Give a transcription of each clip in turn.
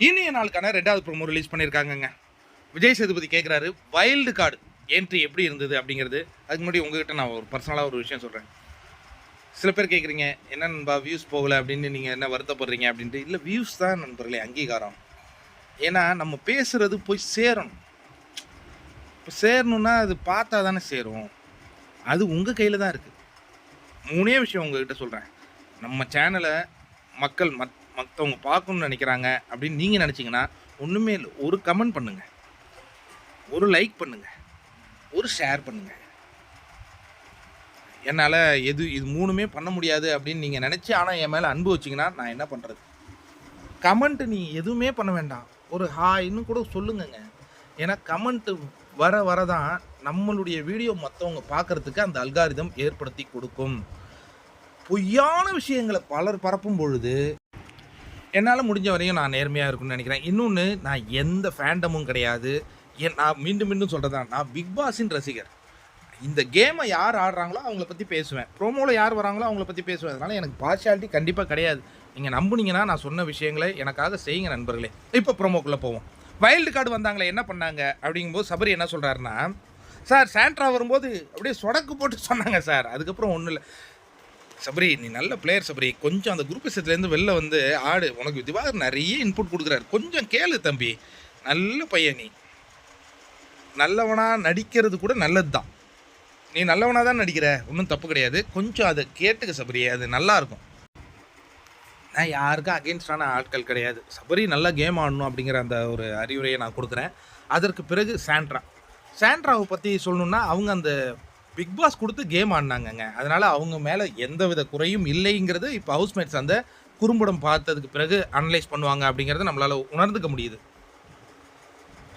இனிய நாளுக்கான 2வது ப்ரோமோ ரிலீஸ் பண்ணியிருக்காங்கங்க. விஜய் சேதுபதி கேட்குறாரு வைல்டு கார்டு என்ட்ரி எப்படி இருந்தது அப்படிங்கிறது. அதுக்கு முன்னாடி உங்ககிட்ட நான் ஒரு பர்சனலாக ஒரு விஷயம் சொல்கிறேன். சில பேர் கேட்குறீங்க, என்ன நண்பா வியூஸ் போகலை அப்படின்னு நீங்கள் என்ன வருத்தப்படுறீங்க அப்படின்ட்டு. இல்லை, வியூஸ் தான் நண்பர்களே அங்கீகாரம். ஏன்னா நம்ம பேசுகிறது போய் சேரணும். இப்போ சேரணுன்னா அது பார்த்தா தானே சேரும். அது உங்கள் கையில் தான் இருக்குது. 3 விஷயம் உங்ககிட்ட சொல்கிறேன். நம்ம சேனலை மக்கள் மற்றவங்க பார்க்கணுன்னு நினைக்கிறாங்க அப்படின்னு நீங்கள் நினச்சிங்கன்னா ஒன்றுமே இல்லை. ஒரு கமெண்ட் பண்ணுங்கள், ஒரு லைக் பண்ணுங்கள், ஒரு ஷேர் பண்ணுங்கள். என்னால் இது 3மே பண்ண முடியாது அப்படின்னு நீங்கள் நினச்சி ஆனால் என் மேலே அன்பு வச்சிங்கன்னா நான் என்ன பண்ணுறது? கமெண்ட்டு நீ எதுவுமே பண்ண வேண்டாம், ஒரு ஹாய்ன்னு கூட சொல்லுங்கங்க. ஏன்னா கமெண்ட்டு வர தான் நம்மளுடைய வீடியோ மற்றவங்க பார்க்குறதுக்கு அந்த அல்காரிதம் ஏற்படுத்தி கொடுக்கும். பொய்யான விஷயங்களை பலர் பரப்பும் பொழுது என்னால் முடிஞ்ச வரையும் நான் நேர்மையாக இருக்குன்னு நினைக்கிறேன். இன்னொன்று, நான் எந்த ஃபேண்டமும் கிடையாது. நான் மீண்டும் சொல்கிறதான், நான் பிக் பாஸின் ரசிகர். இந்த கேமை யார் ஆடுறாங்களோ அவங்கள பற்றி பேசுவேன், ப்ரோமோவில் யார் வராங்களோ அவங்கள பற்றி பேசுவேன். அதனால் எனக்கு பார்ஷியாலிட்டி கண்டிப்பாக கிடையாது. நீங்கள் நம்புனீங்கன்னா நான் சொன்ன விஷயங்களை எனக்காக செய்யுங்க நண்பர்களே. இப்போ ப்ரோமோக்குள்ளே போவோம். வைல்டு கார்டு வந்தாங்களே என்ன பண்ணாங்க அப்படிங்கும்போது சபரி என்ன சொல்கிறாருன்னா, சார் சாண்ட்ரா வரும்போது அப்படியே சொடக்கு போட்டு சொன்னாங்க சார். அதுக்கப்புறம் ஒன்றும் இல்லை. சபரி, நீ நல்ல பிளேயர் சபரி, கொஞ்சம் அந்த குரூப் விஷயத்துலேருந்து வெளில வந்து ஆடு. உனக்கு திவாகர் நிறைய இன்புட் கொடுக்குறாரு, கொஞ்சம் கேளு தம்பி. நல்ல பையன், நீ நல்லவனாக நடிக்கிறது கூட நல்லது தான். நீ நல்லவனாக தான் நடிக்கிற, ஒன்றும் தப்பு கிடையாது. கொஞ்சம் அதை கேட்டுக்க சபரி, அது நல்லாயிருக்கும். நான் யாருக்கும் அகெயின்ஸ்டான ஆட்கள் கிடையாது. சபரி நல்லா கேம் ஆடணும் அப்படிங்கிற அந்த ஒரு அறிவுரையை நான் கொடுக்குறேன். அதற்கு பிறகு சாண்ட்ராவை பற்றி சொல்லணுன்னா, அவங்க அந்த பிக் பாஸ் கொடுத்து கேம் ஆடினாங்கங்க. அதனால் அவங்க மேலே எந்த வித குறையும் இல்லைங்கிறது இப்போ ஹவுஸ்மேட்ஸ் அந்த குறும்படம் பார்த்ததுக்கு பிறகு அனலைஸ் பண்ணுவாங்க அப்படிங்கிறத நம்மளால் உணர்ந்துக்க முடியுது.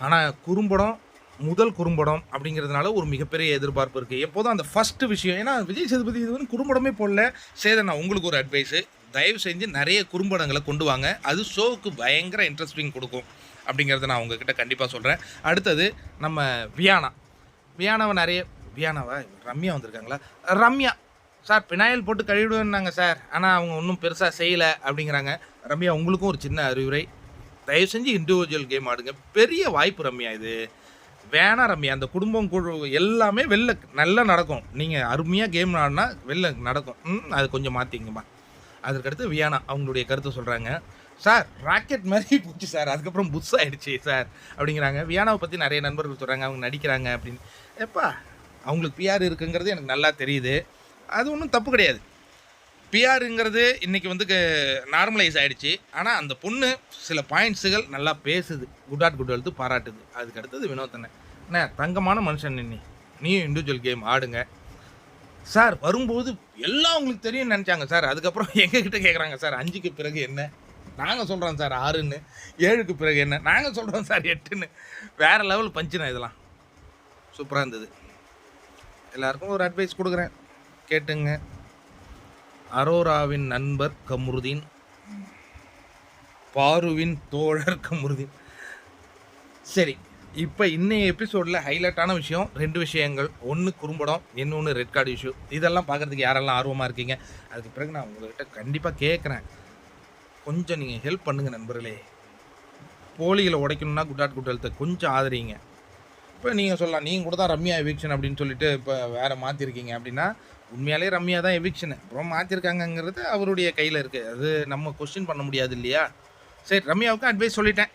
ஆனால் முதல் குறும்படம் அப்படிங்கிறதுனால ஒரு மிகப்பெரிய எதிர்பார்ப்பு இருக்குது. எப்போதும் அந்த ஃபஸ்ட்டு விஷயம், ஏன்னா விஜய் சேதுபதி இது வந்து குறும்படமே போடல. சேதன், நான் உங்களுக்கு ஒரு அட்வைஸு, தயவு செஞ்சு நிறைய குறும்படங்களை கொண்டு வாங்க. அது ஷோவுக்கு பயங்கர இன்ட்ரெஸ்டிங் கொடுக்கும் அப்படிங்கிறத நான் உங்ககிட்ட கண்டிப்பாக சொல்கிறேன். அடுத்தது நம்ம ரம்யா வந்திருக்காங்களா? ரம்யா சார் பினாயில் போட்டு கழுவிடுவேன்னாங்க சார், ஆனால் அவங்க ஒன்றும் பெருசாக செய்யலை அப்படிங்கிறாங்க. ரம்யா, உங்களுக்கும் ஒரு சின்ன அறிவுரை, தயவு செஞ்சு இண்டிவிஜுவல் கேம் ஆடுங்க. பெரிய வாய்ப்பு ரம்யா, இது வேணாம் ரம்யா. அந்த குடும்பம் குழு எல்லாமே வெளில நல்லா நடக்கும். நீங்கள் அருமையாக கேம் ஆடினா வெளில நடக்கும். அது கொஞ்சம் மாற்றிங்கம்மா. அதற்கடுத்து வியானா அவங்களுடைய கருத்தை சொல்கிறாங்க. சார் ராக்கெட் மாதிரி போச்சு சார், அதுக்கப்புறம் புஷ் ஆகிடுச்சு சார் அப்படிங்கிறாங்க. வியானாவை பற்றி நிறைய நண்பர்கள் சொல்கிறாங்க, அவங்க நடிக்கிறாங்க அப்படின்னு. எப்பா, அவங்களுக்கு பிஆர் இருக்குங்கிறது எனக்கு நல்லா தெரியுது. அது ஒன்றும் தப்பு கிடையாது. பிஆருங்கிறது இன்றைக்கி வந்து நார்மலைஸ் ஆகிடுச்சு. ஆனால் அந்த பொண்ணு சில பாயிண்ட்ஸுகள் நல்லா பேசுது, குட் ஹெல்த்து பாராட்டுது. அதுக்கு அடுத்தது வினோத்தனை, என்ன தங்கமான மனுஷன், நீயும் இண்டிவிஜுவல் கேம் ஆடுங்க சார். வரும்போது எல்லாம் உங்களுக்கு தெரியும்னு நினச்சாங்க சார். அதுக்கப்புறம் எங்ககிட்ட கேட்குறாங்க சார் 5க்கு பிறகு என்ன, நாங்கள் சொல்கிறோம் சார் 6ன்னு, 7க்கு பிறகு என்ன, நாங்கள் சொல்கிறோம் சார் 8ன்னு. வேறு லெவல் பஞ்சுனா இதெல்லாம். சூப்பராக இருந்தது. எல்லாருக்கும் ஒரு அட்வைஸ் கொடுக்குறேன், கேட்டுங்க. அரோராவின் நண்பர் கமருதீன், பாருவின் தோழர் கமருதீன். சரி, இப்போ இன்னைய எபிசோடில் ஹைலைட்டான விஷயம் 2 விஷயங்கள். ஒன்று குறும்படம், இன்னொன்று ரெட் கார்டு இஷ்யூ. இதெல்லாம் பார்க்குறதுக்கு யாரெல்லாம் ஆர்வமாக இருக்கீங்க? அதுக்கு பிறகு நான் உங்கள்கிட்ட கண்டிப்பாக கேட்குறேன், கொஞ்சம் நீங்கள் ஹெல்ப் பண்ணுங்கள் நண்பர்களே. போலிகளை உடைக்கணும்னா குட் ஹெல்த்தை கொஞ்சம் ஆதரிங்க. இப்போ நீங்கள் சொல்லலாம், நீங்கள் கூட தான் ரம்யா எவிக்ஷன் அப்படின்னு சொல்லிட்டு இப்போ வேறு மாற்றிருக்கீங்க அப்படின்னா, உண்மையாலே ரம்யா தான் எவிக்ஷனு. அப்புறம் மாற்றிருக்காங்கங்கிறது அவருடைய கையில் இருக்குது. அது நம்ம கொஸ்டின் பண்ண முடியாது இல்லையா? சரி, ரம்யாவுக்கு அட்வைஸ் சொல்லிட்டேன்.